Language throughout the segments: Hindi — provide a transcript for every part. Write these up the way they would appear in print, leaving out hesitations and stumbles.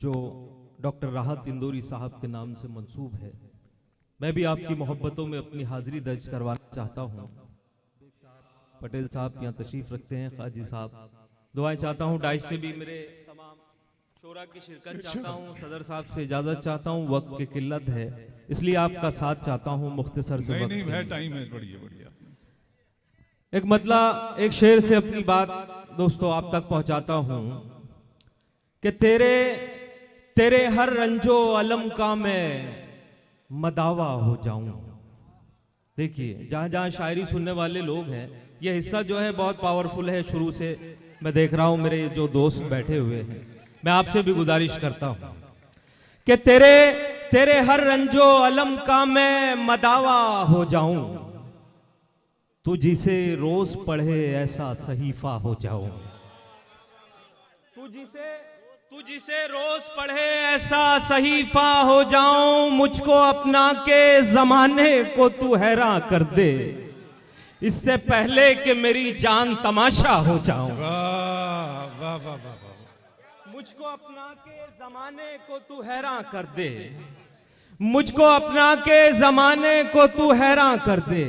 जो डॉक्टर राहत इंदौरी साहब के नाम से मंसूब है। मैं भी आपकी मोहब्बतों में अपनी हाजिरी दर्ज करवाना चाहता हूँ। पटेल साहब यहाँ तशरीफ रखते हैं, काजी साहब दुआएं चाहता हूँ। डाइस से भी मेरे तमाम शोरा की शिरकत चाहता हूँ। सदर साहब से इजाजत चाहता हूँ, वक्त की किल्लत है इसलिए आपका साथ चाहता हूँ। मुख्तसर से नहीं भाई टाइम है, बढ़िया बढ़िया। एक मतलब एक शेर से अपनी बात दोस्तों आप तक पहुंचाता हूं कि तेरे हर रंजो अलम का मैं मदावा हो जाऊं। देखिए जहां जहां शायरी सुनने वाले लोग हैं, यह हिस्सा जो है बहुत पावरफुल है। शुरू से मैं देख रहा हूं मेरे जो दोस्त बैठे हुए हैं, मैं आपसे भी गुजारिश करता हूं कि तेरे हर रंजो अलम का मैं मदावा हो जाऊं। तू जिसे रोज पढ़े ऐसा सहीफा हो जाऊं। तू जिसे रोज पढ़े ऐसा सहीफा हो जाऊं। मुझको अपना के जमाने को तू हैरान कर दे, इससे पहले कि मेरी जान तमाशा हो जाऊं। वाह वाह वाह वाह। मुझको अपना के जमाने को तू हैरान कर दे, मुझको अपना के जमाने को तू हैरान कर दे,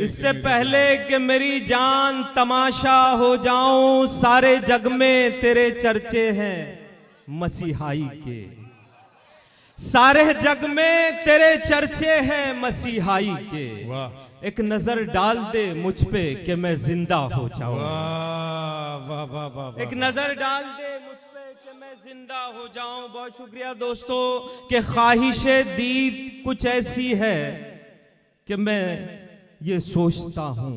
इससे पहले कि मेरी जान तमाशा हो जाऊं। सारे जग में तेरे चर्चे हैं मसीहाई के, सारे जग में तेरे चर्चे हैं मसीहाई के। एक नजर डाल दे मुझ पे कि मैं जिंदा हो जाऊं। एक नजर डाल दे मुझ पे कि मैं जिंदा हो जाऊं। बहुत शुक्रिया दोस्तों कि ख्वाहिशे दीद कुछ ऐसी है कि मैं ये सोचता हूं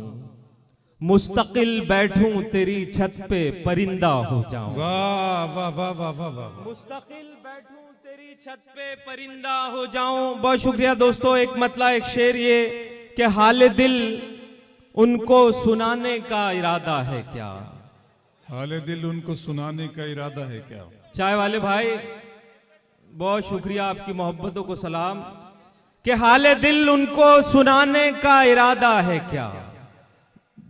मुस्तकिल बैठूं तेरी छत पे परिंदा हो जाऊं। वाह वाह वाह वाह वाह वाह। मुस्तकिल बैठूं तेरी छत पे परिंदा हो जाऊं। बहुत शुक्रिया दोस्तों। एक मतलब एक शेर ये कि हाल दिल उनको सुनाने का इरादा है क्या। हाल दिल उनको सुनाने का इरादा है क्या। चाय वाले भाई बहुत शुक्रिया, आपकी मोहब्बतों को सलाम। कि हाल दिल उनको सुनाने का इरादा है क्या।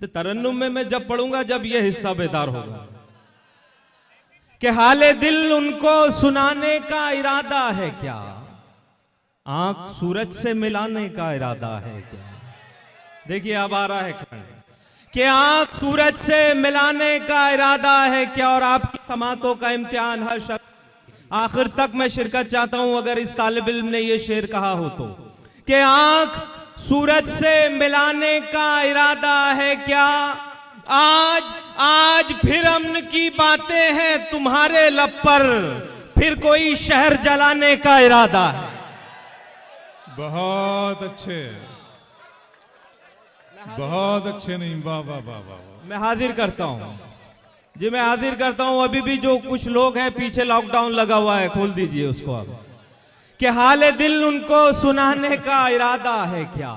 तरन्नुम में मैं जब पढ़ूंगा जब यह हिस्सा बेदार होगा कि हाल दिल उनको सुनाने का इरादा है क्या। आंख सूरज से मिलाने का इरादा है क्या। देखिए अब आ रहा है खंड कि आंख सूरज से मिलाने का इरादा है क्या। और आपकी समातों का इम्तिहान हर शख्स आखिर तक मैं शिरकत चाहता हूं। अगर इस तालिब इल्म ने यह शेर कहा हो तो कि आंख सूरज से मिलाने का इरादा है क्या। आज फिर अमन की बातें हैं तुम्हारे लब पर, फिर कोई शहर जलाने का इरादा है। बहुत अच्छे, बहुत अच्छे। नहीं वाह वाह वाह वाह। मैं हाजिर करता हूं जी, मैं हाजिर करता हूं। अभी भी जो कुछ लोग हैं पीछे लॉकडाउन लगा हुआ है, खोल दीजिए उसको अब। कि हाल दिल उनको सुनाने का इरादा है क्या।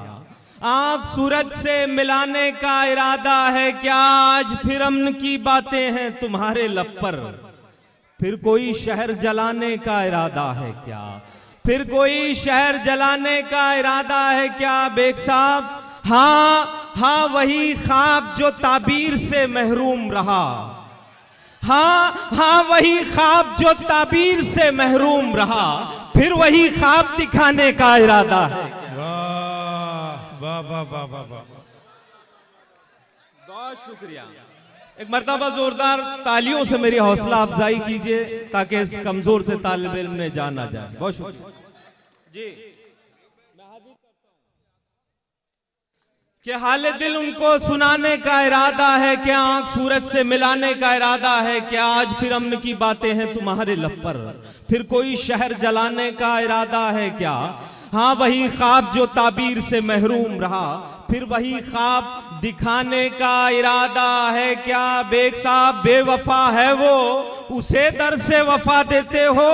आंख सूरज से मिलाने का इरादा है क्या। आज फिर अमन की बातें हैं तुम्हारे लब पर, फिर कोई शहर जलाने का इरादा है क्या। फिर कोई शहर जलाने का इरादा है क्या। बेग साहब हाँ वही ख्वाब जो ताबीर से महरूम रहा। हाँ वही ख्वाब जो ताबीर से महरूम रहा, फिर वही ख्वाब दिखाने का इरादा है। वाह वाह वाह वाह वाह। बहुत शुक्रिया। एक मर्तबा जोरदार तालियों से मेरी हौसला अफजाई कीजिए ताकि इस कमजोर से तालिब इल्म में जान ना जाए। बहुत शुक्रिया जी। कि हाल दिल उनको सुनाने का इरादा है क्या। आंख सूरज से मिलाने का इरादा है क्या। आज फिर अमन की बातें हैं तुम्हारे लब पर, फिर कोई शहर जलाने का इरादा है क्या। हाँ वही ख्वाब जो ताबीर से महरूम रहा, फिर वही ख्वाब दिखाने का इरादा है क्या। बेग साहब बेवफा है वो, उसे दर से वफा देते हो,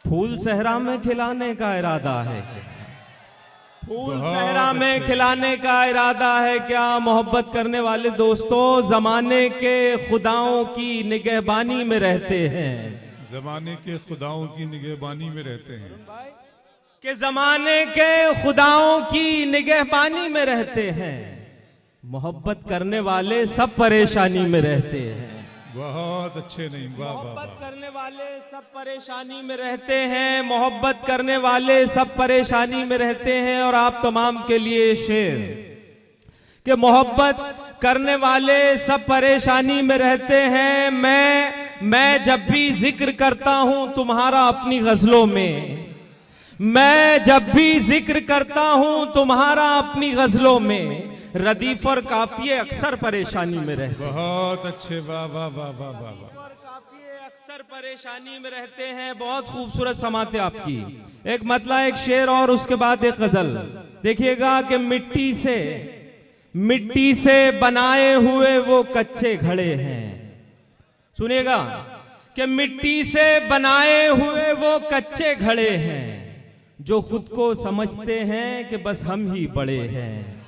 फूल सहरा में खिलाने का इरादा है क्या। फूल सहरा में खिलाने का इरादा है क्या। मोहब्बत करने वाले दोस्तों जमाने के खुदाओं की निगहबानी में रहते हैं। जमाने के खुदाओं की निगहबानी में रहते हैं। कि जमाने के खुदाओं की निगहबानी में रहते हैं। मोहब्बत करने वाले सब परेशानी में रहते हैं। बहुत अच्छे नहीं, वाह वाह मोहब्बत वाह। करने वाले सब परेशानी में रहते हैं, मोहब्बत करने वाले सब परेशानी में रहते हैं। और आप तमाम के लिए शेर कि मोहब्बत करने वाले सब परेशानी में रहते हैं। मैं जब भी जिक्र करता हूं तुम्हारा अपनी गजलों में, मैं जब भी जिक्र करता हूं तुम्हारा अपनी गजलों में, रदीफ और काफिए अक्सर परेशानी में रहते हैं। बहुत अच्छे, वाह वाह वाह वाह वाह वाह। और काफिए अक्सर परेशानी में रहते हैं। बहुत खूबसूरत समाते आपकी। एक मतला, एक शेर और उसके बाद एक गजल। देखिएगा कि मिट्टी से बनाए हुए वो कच्चे घड़े हैं। सुनिएगा कि मिट्टी से बनाए हुए वो कच्चे घड़े हैं, जो खुद को समझते हैं कि बस हम ही बड़े हैं,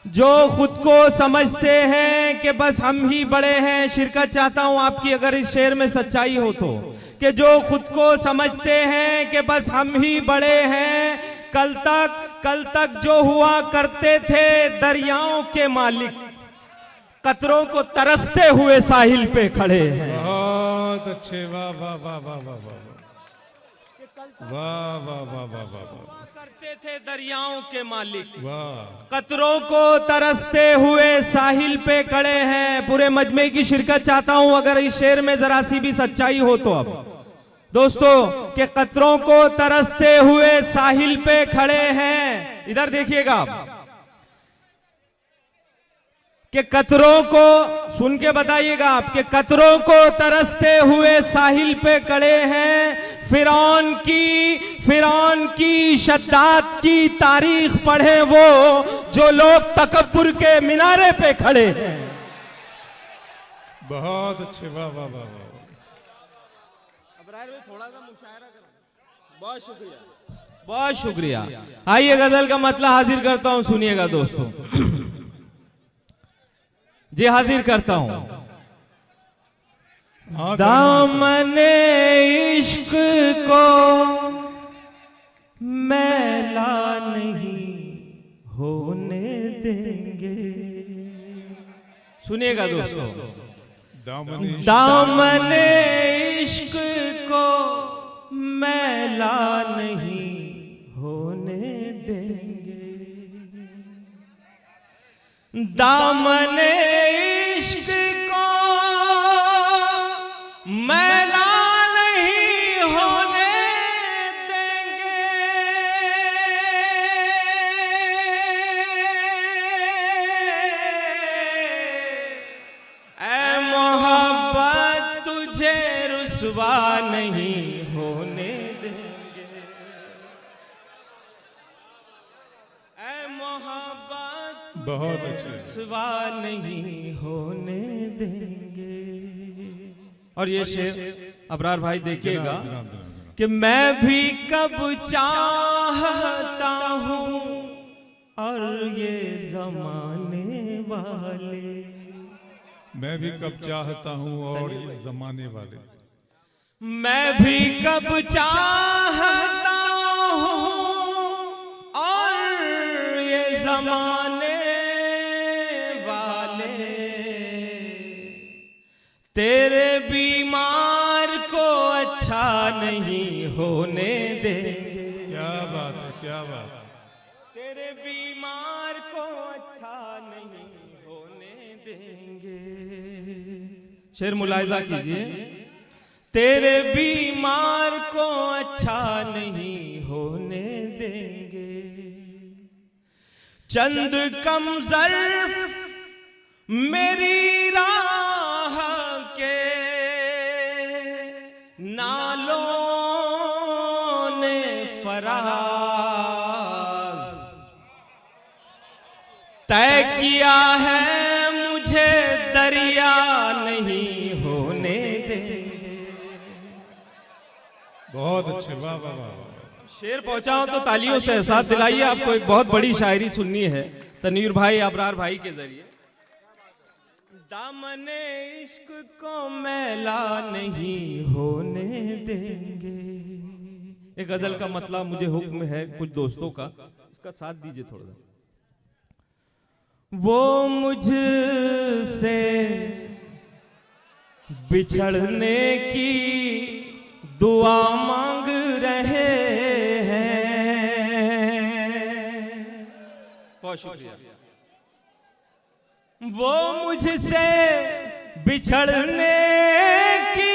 जो खुद को समझते हैं कि बस हम ही बड़े हैं। शिरकत चाहता हूं आपकी, अगर इस शेर में सच्चाई हो तो, कि जो खुद को समझते हैं कि बस हम ही बड़े हैं, कल तक जो हुआ करते थे दरियाओं के मालिक, कतरों को तरसते हुए साहिल पे खड़े हैं। बहुत अच्छे, वाह वाह वाह वाह वाह वाह वाह वाह वाह वाह वाह वाह। करते थे दरियाओं के मालिक, वाह। कतरों को तरसते हुए साहिल पे खड़े हैं। पूरे मजमे की शिरकत चाहता हूं, अगर इस शेर में जरा सी भी सच्चाई हो तो। अब दोस्तों, के कतरों को तरसते हुए साहिल पे खड़े हैं। इधर देखिएगा आप, कि कतरों को सुन के बताइएगा आप, कि कतरों को तरसते हुए साहिल पे खड़े हैं। फिरौन की शद्दाद की तारीख पढ़े वो, जो लोग तकब्बुर के मीनारे पे खड़े हैं। बहुत अच्छे, वाह वाह वाह वाह। थोड़ा सा मुशायरा करें। बहुत शुक्रिया, बहुत शुक्रिया। आइए गजल का मतलब हाजिर करता हूं, सुनिएगा दोस्तों। जी हाजिर करता हूं। दामने इश्क को मैला नहीं होने देंगे। सुनिएगा दोस्तों, दामने इश्क को मैला नहीं होने देंगे, दामने इश्क को मैला नहीं होने देंगे। ऐ मोहब्बत तुझे रुसवा नहीं होने देंगे, ऐ मोहब्बत बहुत अच्छे, रुसवा नहीं होने देंगे। और ये शेर अबरार भाई देखिएगा, जनाब, जनाब, जनाब, जनाब। कि मैं भी कब चाहता हूं और ये जमाने वाले, मैं भी कब चाहता हूँ और ये जमाने वाले, मैं भी कब चाहता हूं और ये जमाने वाले, तेरे बीमार को अच्छा नहीं होने देंगे। क्या बात है, क्या बात है। तेरे बीमार को अच्छा नहीं होने देंगे। शेर मुलाहिजा कीजिए, तेरे बीमार को अच्छा नहीं होने देंगे। चंद कम ज़र्फ मेरी राह के नालों ने फराज तय किया है, मुझे दरिया नहीं होने देंगे। बहुत अच्छे, वाह वाह वाह। शेर पहुंचाऊं तो तालियों से एहसास दिलाइए। आपको एक बहुत बड़ी शायरी सुननी है तनवीर भाई अबरार भाई के जरिए। दामने इश्क को मैला नहीं होने देंगे। एक गजल का मतलब मुझे हुक्म है कुछ दोस्तों का, इसका साथ दीजिए थोड़ा सा। वो मुझसे बिछड़ने की दुआ मांग रहे हैं। बहुत शुक्रिया। वो मुझसे बिछड़ने की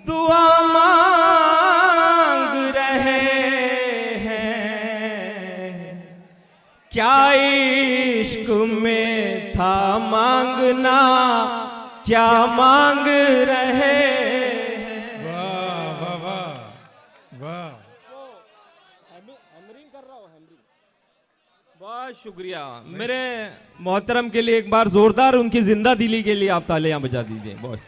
दुआ मांग रहे हैं। क्या इश्क में था मांगना, क्या मांग रहे हैं। वाह वाह वाह वाह। बहुत शुक्रिया। मेरे मोहतरम के लिए एक बार जोरदार उनकी जिंदा दिली के लिए आप तालियां बजा दीजिए। बहुत।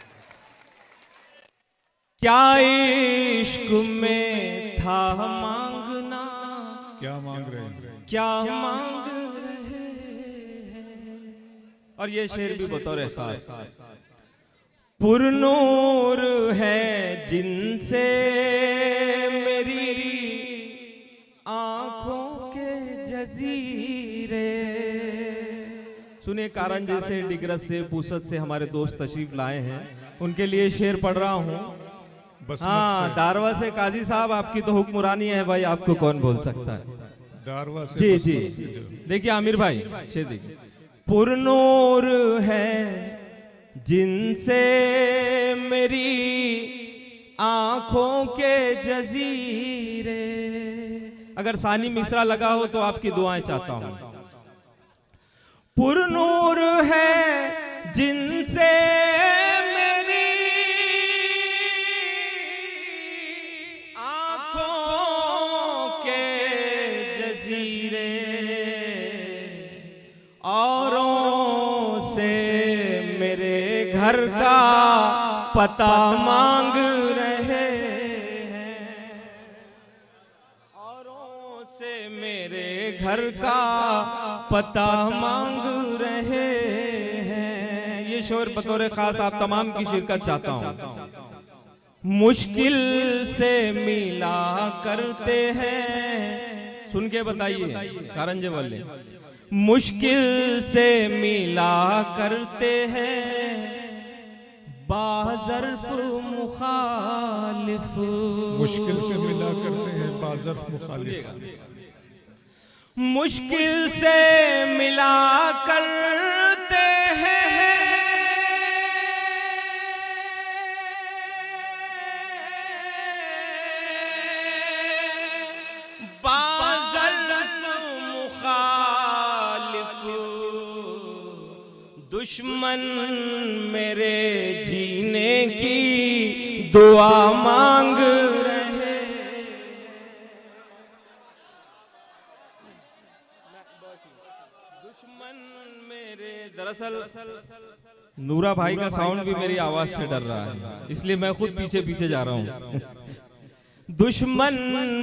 क्या इश्क में था मांगना, क्या मांग रहे हैं? क्या मांग रहे हैं। और ये शेर भी बतौर खास। पुरनूर है जिनसे मेरी आंखों के जजीरे। सुनिए, कारंजे से, डिगरस से, पूसत से हमारे दोस्त तशरीफ लाए हैं, उनके लिए शेर पढ़ रहा हूँ। हाँ, दारवा से काजी साहब, आपकी तो हुक्मरानी है भाई, आपको कौन बोल सकता है। दारवा से जी जी। देखिए आमिर भाई, शेर देखिए। पुरनूर है जिनसे मेरी आंखों के जजीरे। अगर सानी मिसरा लगा हो तो आपकी दुआएं चाहता हूं। पुरनूर है जिनसे मेरी आंखों के जजीरे, औरों से मेरे घर का पता मांग रहे हैं। औरों से मेरे घर का पता मांग रहे हैं। ये शोर बतौर खास आप तमाम की शिरकत चाहता हूं। मुश्किल से मिला करते हैं, सुन के बताइए कारंजे वाले। मुश्किल से मिला करते हैं बाज़र्फ मुखालिफ। मुश्किल से मिला करते हैं बाज़र्फ मुखालिफ। मुश्किल से मिला करते हैं बाज़र्फ मुखालिफ। दुश्मन मेरे जीने की दुआ मांग रहे। दुश्मन मेरे, दरअसल नूरा भाई का साउंड भी मेरी आवाज से डर रहा है, इसलिए मैं खुद पीछे पीछे जा रहा हूं। दुश्मन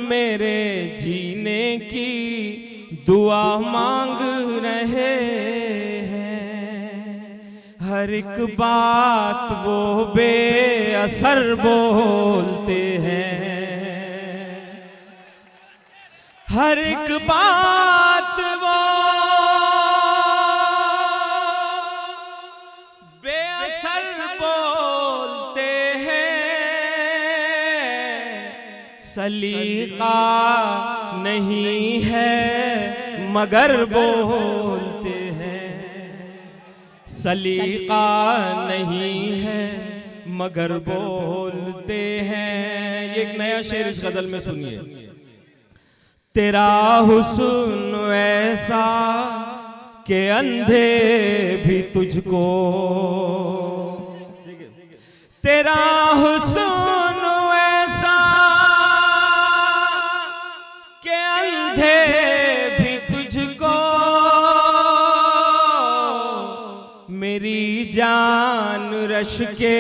मेरे जीने की दुआ मांग रहे हैं। हर एक बात वो बेअसर बोलते हैं। हर एक बात वो बेअसर बोलते हैं। सलीका नहीं है मगर बोलते हैं। सलीका नहीं है मगर बोलते हैं। ये एक नया शेर इस गजल में सुनिए। तेरा हुस्न ऐसा के अंधे भी तुझको, तेरा हुस्न ऐसा के अंधे भी तुझको, मेरी जान रश के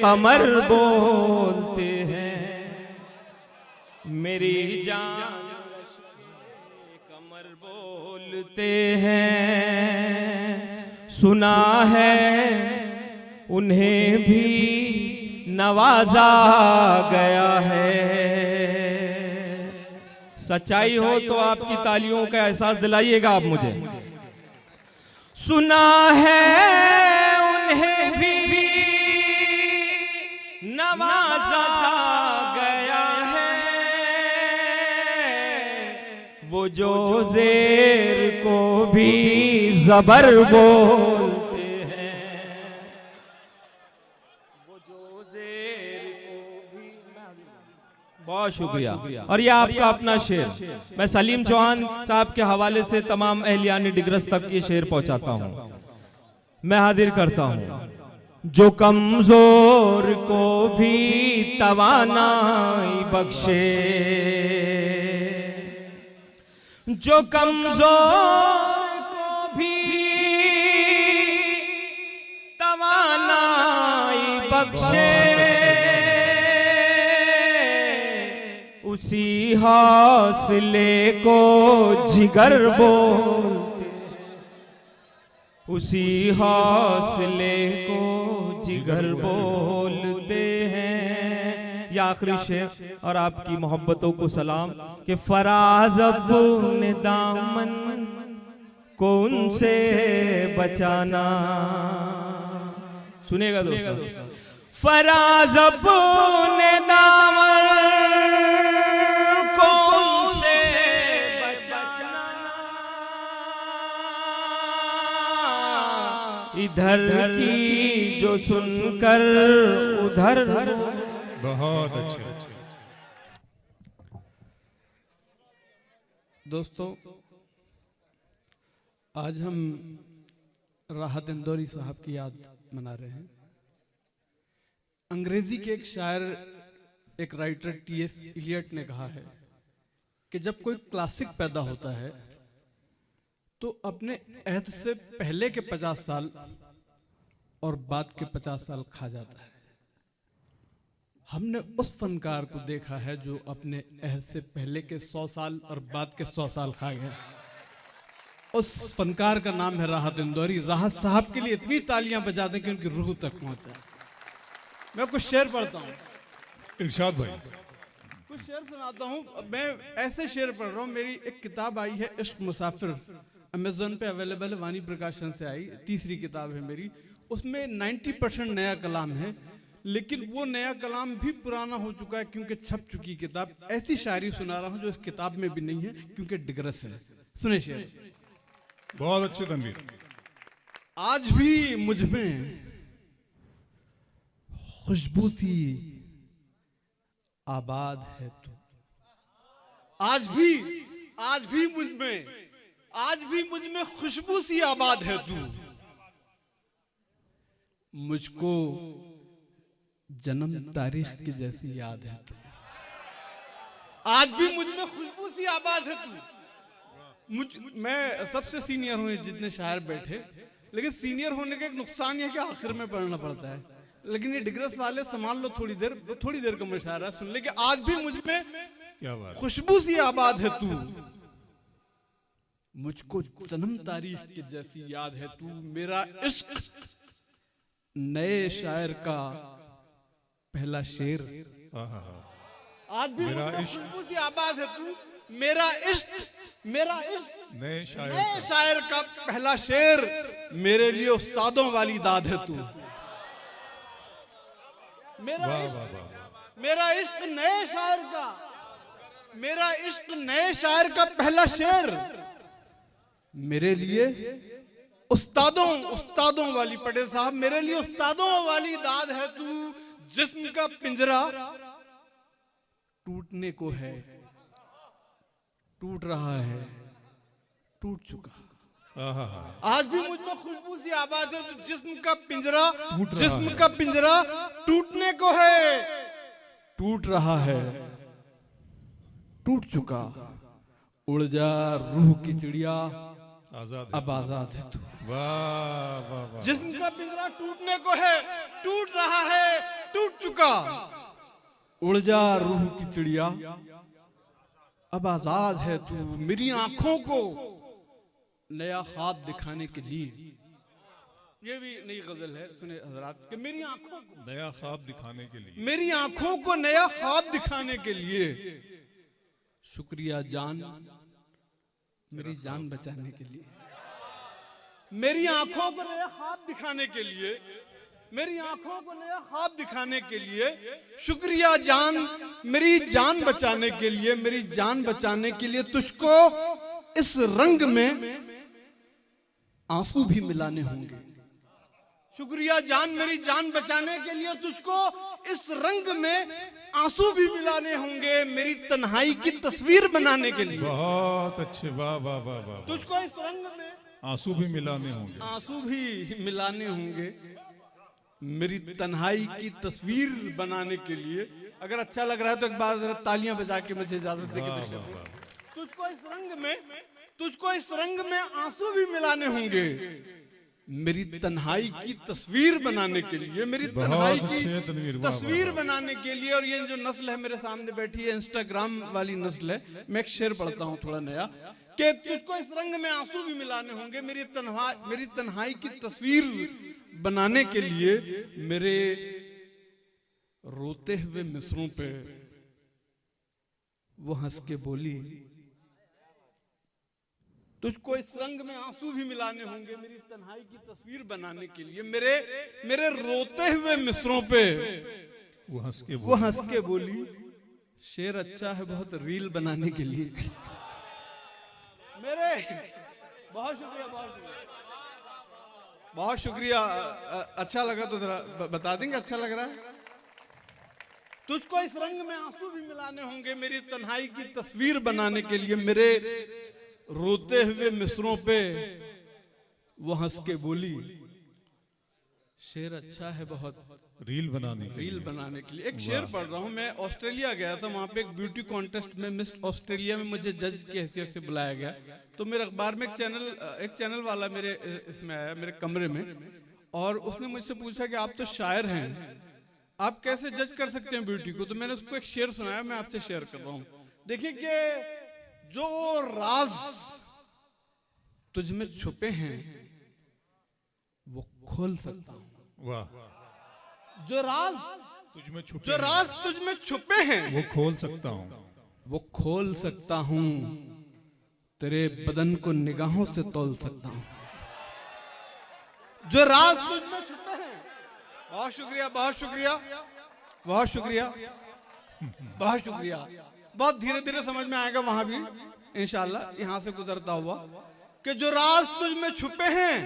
कमर बोलते हैं। मेरी जान कमर बोलते हैं। सुना है उन्हें भी नवाजा गया है। सच्चाई हो तो आपकी तालियों का एहसास दिलाइएगा आप मुझे। सुना है उन्हें भी नवाजा गया है, वो जो ज़ेर को भी ज़बर बोलते हैं, वो जो ज़ेर को भी। बहुत शुक्रिया। और ये आपका अपना शेर, मैं सलीम चौहान साहब के हवाले से तमाम अहलियानी डिग्रस तक ये शेर पहुंचाता हूं। मैं हाजिर करता हूं। जो कमजोर को भी तवानाई बख्शे, जो कमजोर को भी तवानाई बख्शे, उसी हौसले को जिगर बोलते हैं, उसी हौसले को जिगर बोलते हैं। या आखिरी शेर और आपकी मोहब्बतों को सलाम कि फराज अपने दामन को उनसे बचाना। सुनिएगा दोस्तों, फराज अपने दामन को उनसे बचाना, इधर की जो सुनकर उधर। बहुत अच्छे। दोस्तों, आज हम राहत इंदौरी साहब की याद मना रहे हैं। अंग्रेजी के एक शायर, एक राइटर टी.एस. इलियट ने कहा है कि जब कोई क्लासिक पैदा होता है तो अपने अहद से पहले के 50 साल और बाद के 50 साल खा जाता है। हमने उस फनकार को देखा है जो अपने अहद से पहले के 100 साल और बाद के 100 साल खा गया। उस फनकार का नाम है राहत इंदौरी। राहत साहब के लिए इतनी तालियां बजा दें कि उनकी रूह तक पहुंचे। मैं कुछ शेर पढ़ता हूँ। इरशाद भाई, कुछ शेर सुनाता हूँ। मैं ऐसे शेर पढ़ रहा हूँ। मेरी एक किताब आई है इश्क मुसाफिर, अमेज़न पे अवेलेबल है, वाणी प्रकाशन से आई, तीसरी किताब है मेरी। उसमें 90% नया कलाम है, लेकिन वो नया कलाम भी पुराना हो चुका है क्योंकि छप चुकी किताब। ऐसी शायरी सुना रहा हूँ जो इस किताब में भी नहीं है क्योंकि डिग्रस है। सुने शेर। बहुत अच्छे तनवीर। आज भी मुझ में खुशबू सी आबाद है तू। आज भी मुझ में खुशबू सी आबाद है तू। मुझको जन्म तारीख की जैसी याद है तू। आज भी मुझ में खुशबू सी आबाद है तू। मैं सबसे सीनियर हूं जितने शायर बैठे, लेकिन सीनियर होने का एक नुकसान यह है कि आखिर में पढ़ना पड़ता है। लेकिन ये डिग्रस वाले संभाल लो थोड़ी देर का मुशायरा सुन ले कि आज भी मुझ में क्या बात। खुशबू सी आबाद है तू। मुझको जन्म तारीख की जैसी याद है तू। मेरा इश्क नए शायर का पहला शेर। आज भी मेरा मुझको इश्क खुशबू सी आबाद है तू। मेरा इश्क नए शायर का पहला शेर। मेरे लिए उस्तादों वाली दाद है तू। मेरा इश्क नए शायर का पहला शेर। मेरे लिए उस्तादों वाली, पटेल साहब, मेरे लिए उस्तादों वाली दाद है तू। जिस्म का पिंजरा टूटने को है, टूट रहा है, टूट चुका। आज भी मुझ में खुशबू सी आबाद है तो जिस्म का पिंजरा टूटने को है, टूट रहा है, टूट चुका। उड़ जा रूह की चिड़िया, अब आजाद है तू। वाह वाह वाह। जिस्म का पिंजरा टूटने को है, टूट रहा है, टूट चुका। उड़ जा रूह की चिड़िया, अब आजाद है तू। मेरी आंखों को नया ख्वाब दिखाने के लिए, ये भी नई गजल है, सुने हजरात, कि मेरी आंखों को नया ख्वाब दिखाने के लिए, मेरी आंखों को नया ख्वाब दिखाने के लिए शुक्रिया जान मेरी जान बचाने के लिए, मेरी आंखों को नया ख्वाब दिखाने के लिए, मेरी आंखों को नया ख्वाब दिखाने के लिए। शुक्रिया जान मेरी जान बचाने के लिए, मेरी जान बचाने के लिए तुझको इस रंग में आंसू भी मिलाने होंगे। शुक्रिया जान मेरी जान बचाने के लिए तुझको इस रंग में आंसू भी मिलाने होंगे, मेरी तन्हाई की तस्वीर बनाने के लिए। बहुत अच्छे, वाह वाह वाह वाह। तुझको इस रंग में आंसू भी मिलाने होंगे, आंसू भी मिलाने होंगे, मेरी तन्हाई की तस्वीर बनाने के लिए। अगर अच्छा लग रहा है तो एक बार जरा तालियां बजा के मुझे इजाजत दे के तुझको इस रंग में, तुझको इस रंग में आंसू भी मिलाने होंगे, मेरी तन्हाई की तस्वीर बनाने के लिए, मेरी तन्हाई की तस्वीर बनाने के लिए। और ये जो नस्ल है मेरे सामने बैठी है, इंस्टाग्राम वाली नस्ल है। मैं एक शेर पढ़ता हूँ थोड़ा नया, कि तुझको इस रंग में आंसू भी मिलाने होंगे, मेरी तन्हाई की तस्वीर बनाने के लिए। मेरे रोते हुए मिसरों पे वो हंस के बोली, तुझको इस रंग में आंसू भी मिलाने होंगे, मेरी तन्हाई की तस्वीर बनाने के लिए। मेरे रोते हुए मिसरों पे वो हंस के बोली, शेर अच्छा है बहुत रील बनाने के लिए। मेरे बहुत शुक्रिया, बहुत शुक्रिया। अच्छा लगा तो जरा बता देंगे अच्छा लग रहा है। तुझको इस रंग में आंसू भी मिलाने होंगे, मेरी तन्हाई की तस्वीर बनाने के लिए। मेरे रोते हुए मिसरों पे वो हंस के बोली, शेर अच्छा है बहुत रील बनाने के लिए। एक शेर पढ़ रहा हूं। मैं ऑस्ट्रेलिया गया था, वहां पे एक ब्यूटी कॉन्टेस्ट में मिस ऑस्ट्रेलिया में मुझे जज की हैसियत से बुलाया गया। तो मेरे अखबार में एक चैनल वाला मेरे इसमें आया, मेरे कमरे में, और उसने मुझसे पूछा कि आप तो शायर हैं, आप कैसे जज कर सकते हैं ब्यूटी को। तो मैंने उसको एक शेर सुनाया, मैं आपसे शेयर कर रहा हूँ। देखिए कि जो राज तुझ में छुपे हैं वो खोल सकता हूं। वाह। जो राज तुझ में छुपे हैं वो खोल सकता हूँ, वो खोल सकता हूं, तेरे बदन को निगाहों से तोल सकता हूं। जो राज तुझ में छुपे हैं। बहुत शुक्रिया, बहुत शुक्रिया, बहुत शुक्रिया, बहुत शुक्रिया। बहुत धीरे धीरे समझ में आएगा वहां भी इंशाल्लाह, यहां से गुजरता हुआ, कि जो राज तुझ में छुपे हैं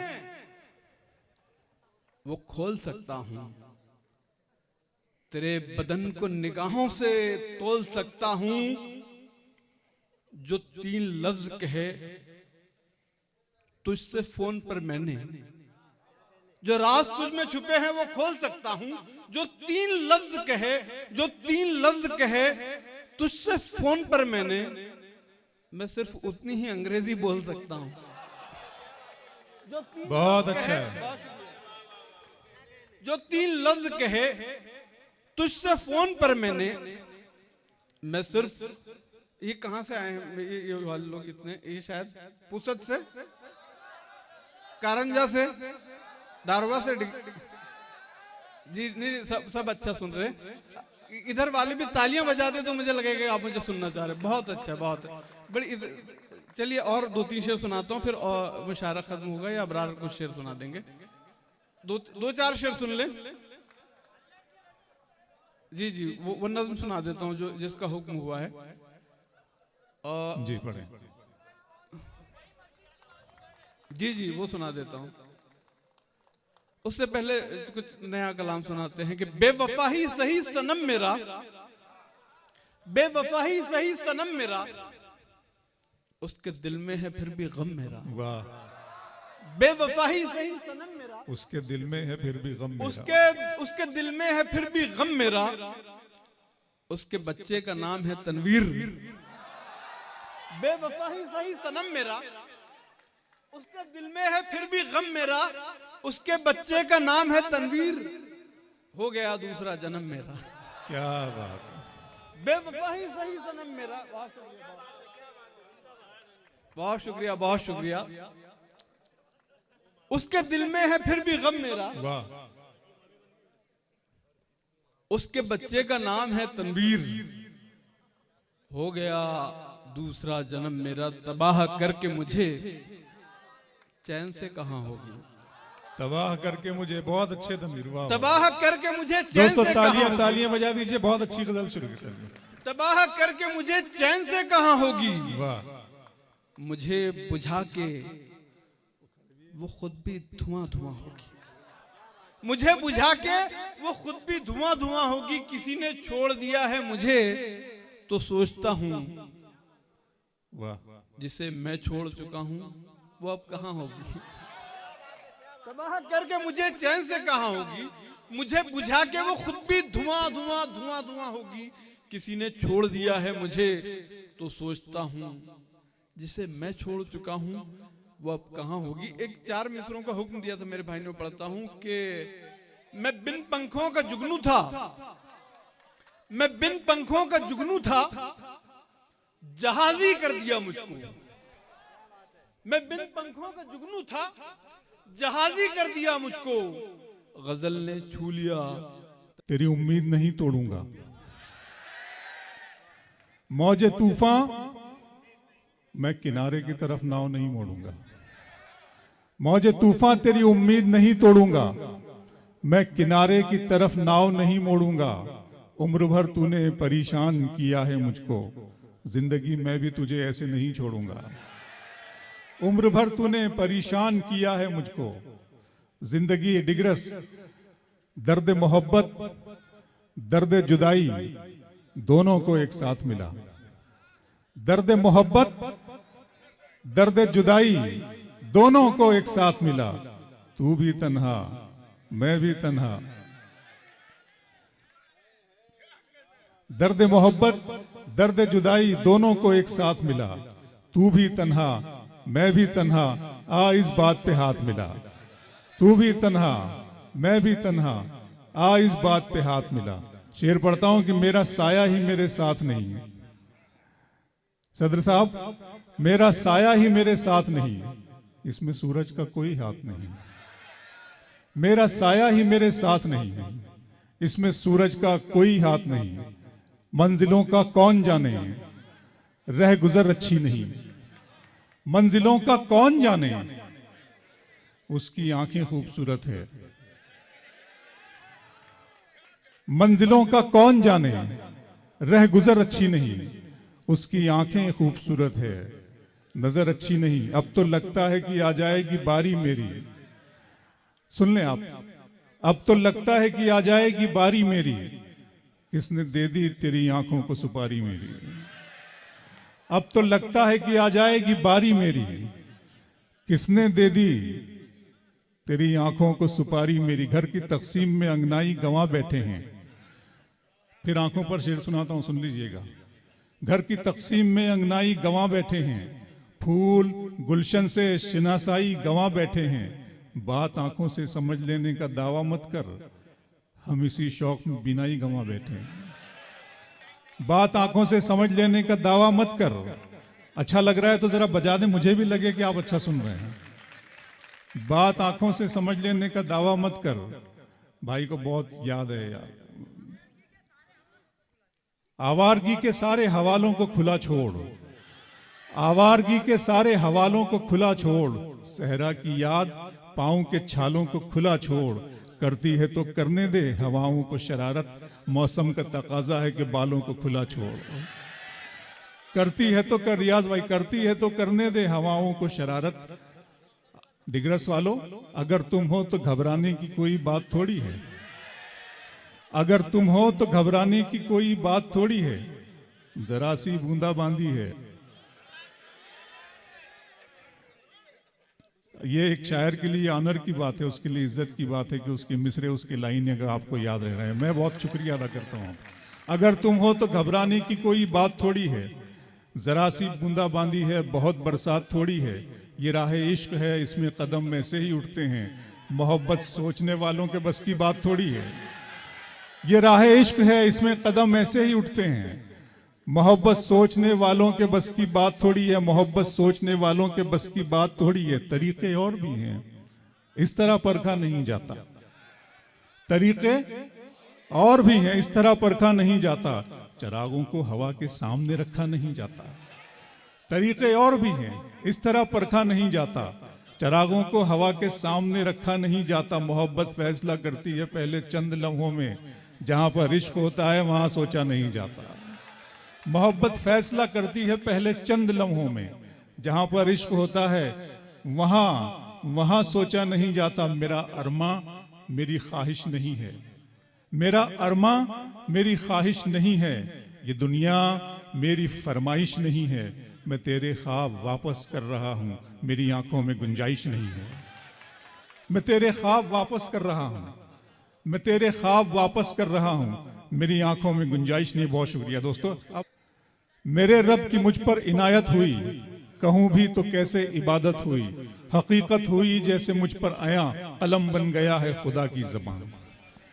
वो खोल सकता हूं, तेरे बदन को निगाहों से तोल सकता हूं। जो 3 लफ्ज कहे तुझसे फोन पर मैंने, जो राज तुझ में छुपे हैं वो खोल सकता हूं। जो 3 लफ्ज कहे तुझसे फोन पर मैंने, मैं सिर्फ उतनी ही अंग्रेजी बोल सकता हूं। बहुत अच्छा है। जो 3 लफ्ज कहे तुझसे फोन पर मैंने, मैं सिर्फ, ये कहां से आए हैं ये वाले लोग इतने, ये शायद पुसद से, कारंजा से, दारवा से, जी नहीं, सब अच्छा सुन रहे। इधर वाले भी तालियां बजाते तो मुझे लगेगा आप मुझे सुनना चाह रहे। बहुत अच्छा, बहुत बड़ी। चलिए और 2-3 शेर सुनाता हूँ, फिर मुशायरा खत्म होगा या अबरार कुछ शेर सुना देंगे। 2-4 शेर सुन ले। जी जी, वो नज़्म सुना देता हूँ जो जिसका हुक्म हुआ है। जी पढ़े। जी जी, वो सुना देता हूँ। उससे पहले कुछ नया कलाम सुनाते हैं कि बेवफा ही सही सनम मेरा, बेवफा ही सही सनम मेरा, उसके दिल में है फिर भी गम मेरा। वाह। बेवफा ही सही सनम मेरा, उसके दिल में है फिर भी गम मेरा, उसके दिल में है फिर भी गम मेरा, उसके बच्चे का नाम है तनवीर। बेवफा ही सही सनम मेरा, उसके दिल में है फिर भी गम मेरा, उसके बच्चे का नाम है तनवीर, हो गया दूसरा जन्म मेरा। क्या बात है। बेवफा ही सही सनम मेरा। बहुत शुक्रिया, बहुत शुक्रिया। उसके दिल में है फिर भी गम मेरा, वाह। उसके बच्चे का नाम है तनवीर, हो गया दूसरा जन्म मेरा तबाह करके मुझे चैन से कहां होगी। तबाह करके मुझे, बहुत अच्छे थे, वाह। तबाह करके मुझे चैन दोस्तों से तालियां कहां तालियां बजा दीजिए, बहुत अच्छी गजल शुरू कर दी। तबाह करके मुझे चैन से कहां होगी। वाह। मुझे बुझा के वो खुद भी धुआं धुआं होगी। मुझे बुझा के वो खुद भी धुआं धुआं होगी। किसी ने छोड़ दिया है मुझे तो सोचता हूं, वाह। जिसे मैं छोड़ चुका हूं वो अब कहां होगी। तबाह करके मुझे चैन से कहां होगी। मुझे बुझा के वो खुद भी धुआं धुआं धुआं धुआं होगी। किसी ने छोड़ दिया है मुझे तो सोचता हूं, जिसे मैं छोड़ चुका हूं वो अब कहां होगी। एक 4 मिसरों का हुक्म दिया था मेरे भाई ने, पढ़ता हूं कि मैं बिन पंखों का जुगनू था, मैं बिन पंखों का जुगनू था, जहाजी कर दिया मुझको। मैं बिन पंखों का जुगनू था, जहाजी कर दिया मुझको। गजल ने छू लिया, तेरी उम्मीद नहीं तोड़ूंगा। मौजे तूफान, मैं किनारे की तरफ नाव नहीं मोड़ूंगा। मौजे तूफान, तेरी उम्मीद नहीं तोड़ूंगा। मैं किनारे की तरफ नाव नहीं मोड़ूंगा। उम्र भर तूने परेशान किया है मुझको, जिंदगी मैं भी तुझे ऐसे नहीं छोड़ूंगा। उम्र भर तूने परेशान किया है मुझको, जिंदगी डिग्रस, दर्द मोहब्बत, दर्द जुदाई, दोनों को एक साथ मिला। दर्द मोहब्बत, दर्द जुदाई, दोनों को एक साथ मिला। तू भी तन्हा, मैं भी तन्हा। दर्द मोहब्बत, दर्द जुदाई, दोनों को एक साथ मिला। तू भी तन्हा, मैं भी तन्हा, आ इस बात पे हाथ मिला। तू भी तन्हा, मैं भी तन्हा, आ इस बात पे हाथ मिला। शेर पढ़ता हूं कि मेरा साया ही मेरे साथ नहीं है। सदर साहब, मेरा साया ही मेरे साथ नहीं है, इसमें सूरज का कोई हाथ नहीं है। मेरा साया ही मेरे साथ नहीं है, इसमें सूरज का कोई हाथ नहीं है। मंजिलों का कौन जाने, रह गुजर अच्छी नहीं। मंजिलों का कौन जाने, उसकी आंखें खूबसूरत है। मंजिलों का कौन जाने, रह गुजर अच्छी नहीं, उसकी आंखें खूबसूरत है, नजर अच्छी नहीं। अब तो लगता है कि आ जाएगी बारी मेरी। सुन लें आप, अब तो लगता है कि आ जाएगी बारी मेरी, किसने दे दी तेरी आंखों को सुपारी मेरी। अब तो लगता है कि आ जाएगी बारी मेरी, किसने दे दी तेरी आंखों को सुपारी मेरी। घर की तकसीम में अंगनाई गंवा बैठे हैं। फिर आंखों पर शेर सुनाता हूं, सुन लीजिएगा। घर की तकसीम में अंगनाई गंवा बैठे हैं, फूल गुलशन से शिनासाई गंवा बैठे हैं। बात आंखों से समझ लेने का दावा मत कर, हम इसी शौक में बिनाई गंवा बैठे हैं। बात आंखों से समझ लेने का दावा मत कर। अच्छा लग रहा है तो जरा बजा दे, मुझे भी लगे कि आप अच्छा सुन रहे हैं। बात आंखों से समझ लेने का दावा मत कर। भाई को बहुत याद है यार। आवारगी के सारे हवालों को खुला छोड़, आवारगी के सारे हवालों को खुला छोड़। सहरा की याद पाँव के छालों को खुला छोड़। करती है तो करने दे हवाओं को शरारत, मौसम का तकाजा है कि बालों को खुला छोड़। करती है तो कर, रियाज भाई, करती है तो करने दे हवाओं को शरारत। डिग्रस वालों, अगर तुम हो तो घबराने की कोई बात थोड़ी है। अगर तुम हो तो घबराने की कोई बात थोड़ी है, जरा सी बूंदाबांदी है। ये एक शायर के लिए ऑनर की बात है, उसके लिए इज्जत की बात है कि उसके मिसरे, उसकी लाइन अगर आपको याद रह रहे हैं, मैं बहुत शुक्रिया अदा करता हूँ। अगर तुम हो तो घबराने की कोई बात थोड़ी है, जरा सी बूंदाबांदी है, बहुत बरसात थोड़ी है। ये राह इश्क है, इसमें कदम ऐसे ही उठते हैं, मोहब्बत सोचने वालों के बस की बात थोड़ी है। ये राह इश्क है, इसमें कदम ऐसे ही उठते हैं, मोहब्बत सोचने वालों के बस की बात थोड़ी है। मोहब्बत सोचने वालों के बस की बात थोड़ी है। तरीके और भी हैं, इस तरह परखा नहीं जाता। तरीके और भी हैं, इस तरह परखा नहीं जाता। चरागों को हवा के सामने रखा नहीं जाता। तरीके और भी हैं, इस तरह परखा नहीं जाता। चरागों को हवा के सामने रखा नहीं जाता। मोहब्बत फैसला करती है पहले चंद लम्हों में, जहां पर इश्क होता है वहां सोचा नहीं जाता। मोहब्बत फैसला करती है पहले चंद लम्हों में, जहां पर इश्क होता है वहां सोचा नहीं जाता। मेरा अरमा मेरी ख्वाहिश नहीं है, मेरा अरमा मेरी ख्वाहिश नहीं है, ये दुनिया मेरी फरमाइश नहीं है। मैं तेरे ख्वाब वापस कर रहा हूं, मेरी आंखों में गुंजाइश नहीं है। मैं तेरे ख्वाब वापस कर रहा हूं, मैं तेरे ख्वाब वापस कर रहा हूं, मेरी आंखों में गुंजाइश नहीं। बहुत शुक्रिया दोस्तों। अब मेरे रब की मुझ पर इनायत हुई, कहूं भी तो कैसे इबादत हुई। हकीकत हुई जैसे मुझ पर आया, कलम बन गया है खुदा की ज़बान।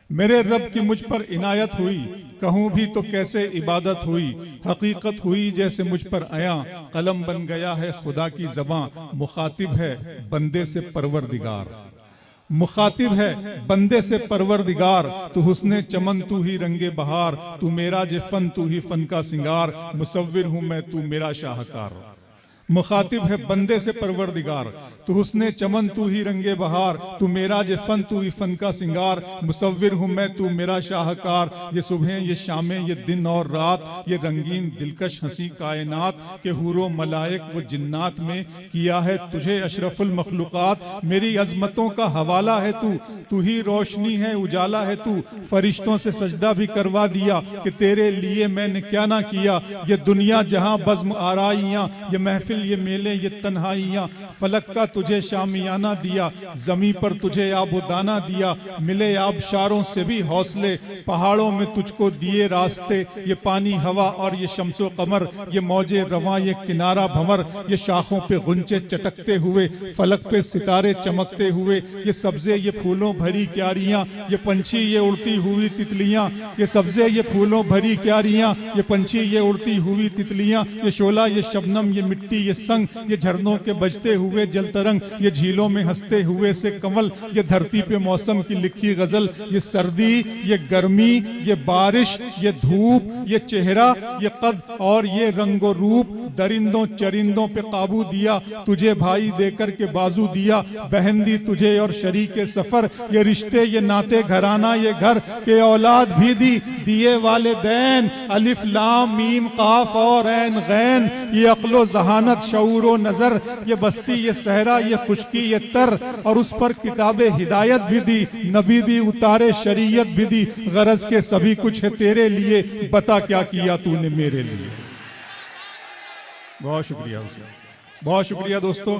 मेरे रब की मुझ पर इनायत हुई, कहूं भी तो कैसे इबादत हुई। हकीकत हुई जैसे मुझ पर आया, कलम बन गया है खुदा की ज़बान। मुखातिब है बंदे से परवरदिगार, मुखातिब है बंदे से परवरदिगार। तू हुस्ने चमन तू ही रंगे बहार, तू मेरा जे फन तू ही फन का सिंगार। मुसव्विर हूं मैं तू मेरा शाहकार। मुखातिब है बंदे से परवरदिगार, तू हुस्ने चमन तू ही रंगे बहार। तू मेरा जे फन तू ही फन का सिंगार। मुसव्विर हूं मैं तू मेरा शाहकार। ये सुबह ये शामें ये दिन और रात, ये रंगीन दिलकश हंसी कायनात के हूरो मलाइक व जिन्नात में किया है तुझे अशरफुल मखलूकात। मेरी अजमतों का हवाला है तू, तू ही रोशनी है उजाला है तू। फरिश्तों से सजदा भी करवा दिया कि तेरे लिए मैंने क्या ना किया। ये दुनिया जहां बज़्म आराइयां, ये महफिल ये मेले ये तन्हाइयां। फलक का तुझे शामियाना दिया, जमी पर तुझे आबोदाना दिया। मिले आबशारों से भी हौसले, पहाड़ों में तुझको दिए रास्ते। ये पानी हवा और ये शम्सो कमर, ये मौजे रवां ये किनारा भंवर। ये शाखों पे गुंचे चटकते हुए, फलक पे सितारे चमकते हुए। ये सब्जे ये फूलों भरी क्यारियां, ये पंछी ये उड़ती हुई तितलियां। ये सब्जे ये फूलों भरी क्यारियां, ये पंछी ये उड़ती हुई तितलियां। ये शोला ये शबनम ये मिट्टी ये संग, ये झरनों के बजते हुए जल तरंग। ये झीलों में हंसते हुए से कमल, ये धरती पे मौसम की लिखी गजल। ये सर्दी ये गर्मी ये बारिश ये धूप ये चेहरा ये कद और ये रंगो रूप। दरिंदों चरिंदों पे काबू दिया, तुझे भाई देकर के बाजू दिया। बहन दी तुझे और शरीके सफर, ये रिश्ते ये नाते घराना ये घर के औलाद भी दी दिए वाले दैन। अलिफ लाम मीम काफ और ऐन गैन, ये अक्लो जहानत शऊरो नजर। ये बस्ती ये सहरा ये खुशकी ये तर, और उस पर किताबे हिदायत भी दी, नबी भी उतारे शरीयत भी दी। गरज के सभी कुछ है तेरे लिए, बता क्या किया तूने मेरे लिए। बहुत शुक्रिया दोस्तों।